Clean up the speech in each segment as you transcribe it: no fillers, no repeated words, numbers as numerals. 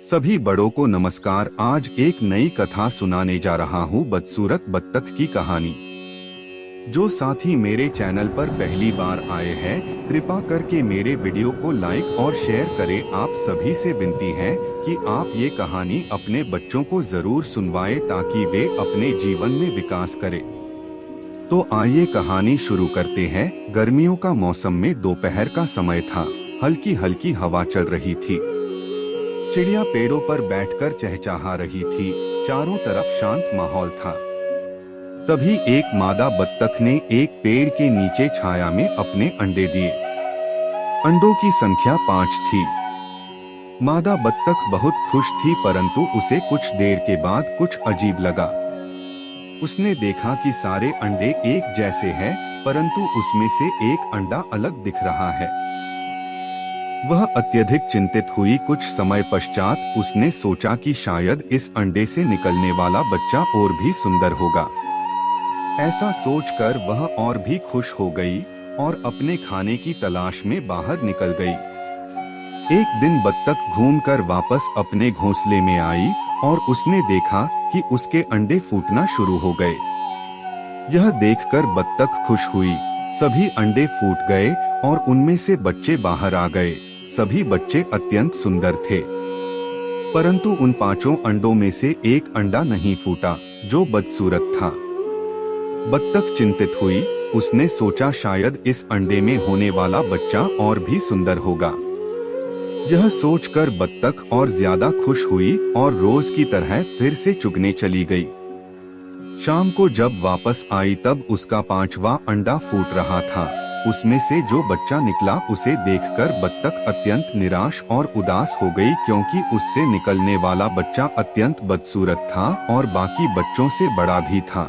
सभी बड़ों को नमस्कार। आज एक नई कथा सुनाने जा रहा हूँ, बदसूरत बत्तख की कहानी। जो साथी मेरे चैनल पर पहली बार आए हैं, कृपा करके मेरे वीडियो को लाइक और शेयर करें। आप सभी से विनती है कि आप ये कहानी अपने बच्चों को जरूर सुनवाएं ताकि वे अपने जीवन में विकास करें। तो आइए कहानी शुरू करते हैं। गर्मियों का मौसम में दोपहर का समय था। हल्की हल्की हवा चल रही थी। चिड़िया पेड़ों पर बैठकर चहचहा रही थी। चारों तरफ शांत माहौल था। तभी एक मादा बत्तख ने एक पेड़ के नीचे छाया में अपने अंडे दिए। अंडों की संख्या 5 थी। मादा बत्तख बहुत खुश थी, परंतु उसे कुछ देर के बाद कुछ अजीब लगा। उसने देखा कि सारे अंडे एक जैसे हैं, परंतु उसमें से एक अंडा अलग दिख रहा है। वह अत्यधिक चिंतित हुई। कुछ समय पश्चात उसने सोचा कि शायद इस अंडे से निकलने वाला बच्चा और भी सुंदर होगा। ऐसा सोचकर वह और भी खुश हो गई और अपने खाने की तलाश में बाहर निकल गई। एक दिन बत्तख घूमकर वापस अपने घोंसले में आई और उसने देखा कि उसके अंडे फूटना शुरू हो गए। यह देखकर बत्तख खुश हुई। सभी अंडे फूट गए और उनमें से बच्चे बाहर आ गए। सभी बच्चे अत्यंत सुंदर थे, परंतु उन 5 अंडों में से एक अंडा नहीं फूटा, जो बदसूरत था। बत्तख चिंतित हुई। उसने सोचा शायद इस अंडे में होने वाला बच्चा और भी सुंदर होगा। यह सोचकर बत्तख और ज्यादा खुश हुई और रोज की तरह फिर से चुगने चली गई। शाम को जब वापस आई तब उसका 5वां अंडा फूट रहा था। उसमें से जो बच्चा निकला उसे देखकर बत्तख अत्यंत निराश और उदास हो गई, क्योंकि उससे निकलने वाला बच्चा अत्यंत बदसूरत था और बाकी बच्चों से बड़ा भी था।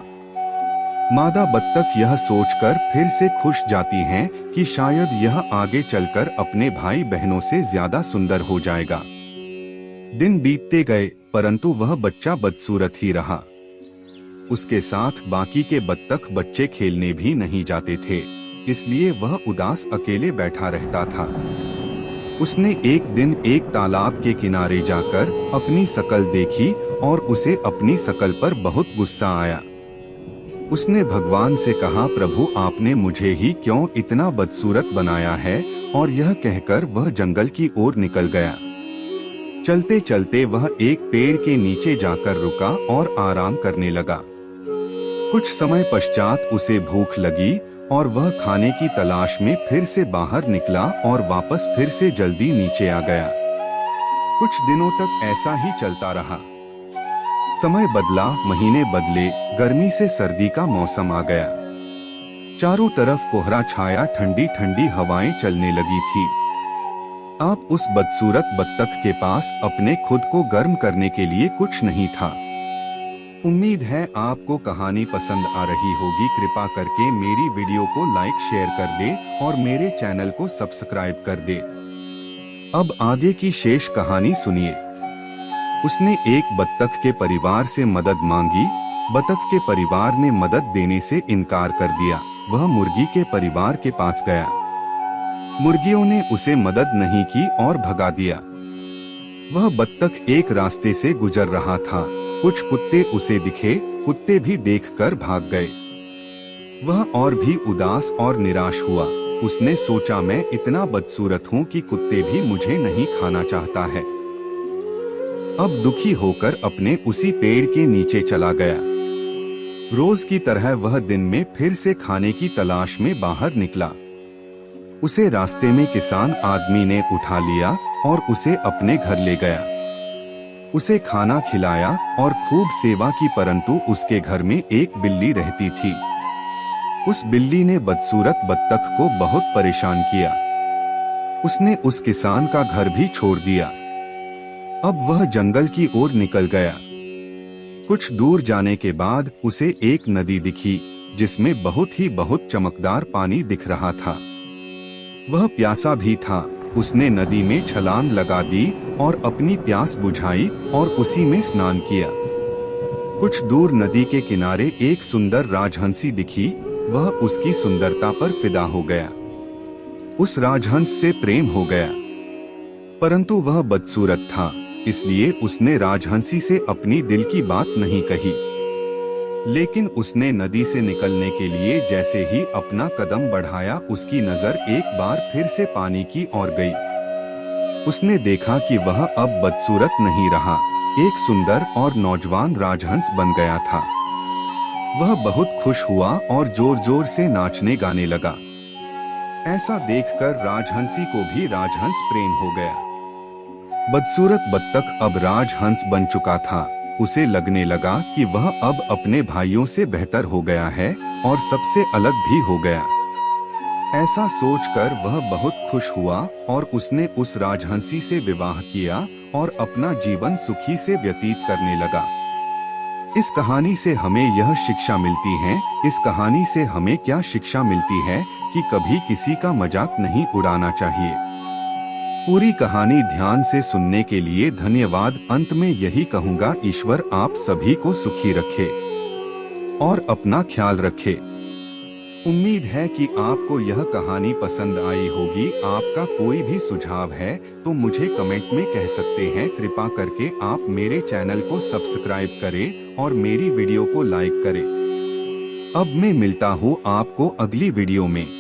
मादा बत्तख यह सोचकर फिर से खुश जाती हैं कि शायद यह आगे चलकर अपने भाई बहनों से ज्यादा सुंदर हो जाएगा। दिन बीतते गए, परंतु वह बच्चा बदसूरत ही रहा। उसके साथ बाकी के बत्तख बच्चे खेलने भी नहीं जाते थे, इसलिए वह उदास अकेले बैठा रहता था। उसने एक दिन एक तालाब के किनारे जाकर अपनी शकल देखी और उसे अपनी शकल पर बहुत गुस्सा आया। उसने भगवान से कहा, प्रभु आपने मुझे ही क्यों इतना बदसूरत बनाया है, और यह कहकर वह जंगल की ओर निकल गया। चलते चलते वह एक पेड़ के नीचे जाकर रुका और आराम करने लगा। कुछ समय पश्चात उसे भूख लगी और वह खाने की तलाश में फिर से बाहर निकला और वापस फिर से जल्दी नीचे आ गया। कुछ दिनों तक ऐसा ही चलता रहा। समय बदला, महीने बदले, गर्मी से सर्दी का मौसम आ गया। चारों तरफ कोहरा छाया, ठंडी ठंडी हवाएं चलने लगी थी। आप उस बदसूरत बत्तख के पास अपने खुद को गर्म करने के लिए कुछ नहीं था। उम्मीद है आपको कहानी पसंद आ रही होगी। कृपा करके मेरी वीडियो को लाइक शेयर कर दे और मेरे चैनल को सब्सक्राइब कर दे। अब आगे की शेष कहानी सुनिए। उसने एक बत्तख के परिवार से मदद मांगी। बत्तख के परिवार ने मदद देने से इनकार कर दिया। वह मुर्गी के परिवार के पास गया। मुर्गियों ने उसे मदद नहीं की और भगा दिया। वह बत्तख एक रास्ते से गुजर रहा था। कुछ कुत्ते उसे दिखे। कुत्ते भी देखकर भाग गए। वह और भी उदास और निराश हुआ। उसने सोचा, मैं इतना बदसूरत हूँ कि कुत्ते भी मुझे नहीं खाना चाहता है। अब दुखी होकर अपने उसी पेड़ के नीचे चला गया। रोज की तरह वह दिन में फिर से खाने की तलाश में बाहर निकला। उसे रास्ते में किसान आदमी ने उठा लिया और उसे अपने घर ले गया। उसे खाना खिलाया और खूब सेवा की, परंतु उसके घर में एक बिल्ली रहती थी। उस बिल्ली ने बदसूरत बत्तख को बहुत परेशान किया। उसने उस किसान का घर भी छोड़ दिया। अब वह जंगल की ओर निकल गया। कुछ दूर जाने के बाद उसे एक नदी दिखी, जिसमें बहुत चमकदार पानी दिख रहा था। वह प्यासा भी था। उसने नदी में छलांग लगा दी और अपनी प्यास बुझाई और उसी में स्नान किया। कुछ दूर नदी के किनारे एक सुंदर राजहंसी दिखी। वह उसकी सुंदरता पर फिदा हो गया। उस राजहंस से प्रेम हो गया, परंतु वह बदसूरत था। इसलिए उसने राजहंसी से अपनी दिल की बात नहीं कही। लेकिन उसने नदी से निकलने के लिए जैसे ही अपना कदम बढ़ाया, उसकी नजर एक बार फिर से पानी की ओर गई। उसने देखा कि वह अब बदसूरत नहीं रहा, एक सुंदर और नौजवान राजहंस बन गया था। वह बहुत खुश हुआ और जोर जोर से नाचने गाने लगा। ऐसा देखकर राजहंसी को भी राजहंस प्रेम हो गया। बदसूरत बत्तख अब राजहंस बन चुका था। उसे लगने लगा कि वह अब अपने भाइयों से बेहतर हो गया है और सबसे अलग भी हो गया। ऐसा सोचकर वह बहुत खुश हुआ और उसने उस राजहंसी से विवाह किया और अपना जीवन सुखी से व्यतीत करने लगा। इस कहानी से हमें यह शिक्षा मिलती है। इस कहानी से हमें क्या शिक्षा मिलती है कि कभी किसी का मजाक नहीं उड़ाना चाहिए। पूरी कहानी ध्यान से सुनने के लिए धन्यवाद। अंत में यही कहूँगा, ईश्वर आप सभी को सुखी रखे और अपना ख्याल रखे। उम्मीद है कि आपको यह कहानी पसंद आई होगी। आपका कोई भी सुझाव है तो मुझे कमेंट में कह सकते हैं। कृपा करके आप मेरे चैनल को सब्सक्राइब करें और मेरी वीडियो को लाइक करें। अब मैं मिलता हूँ आपको अगली वीडियो में।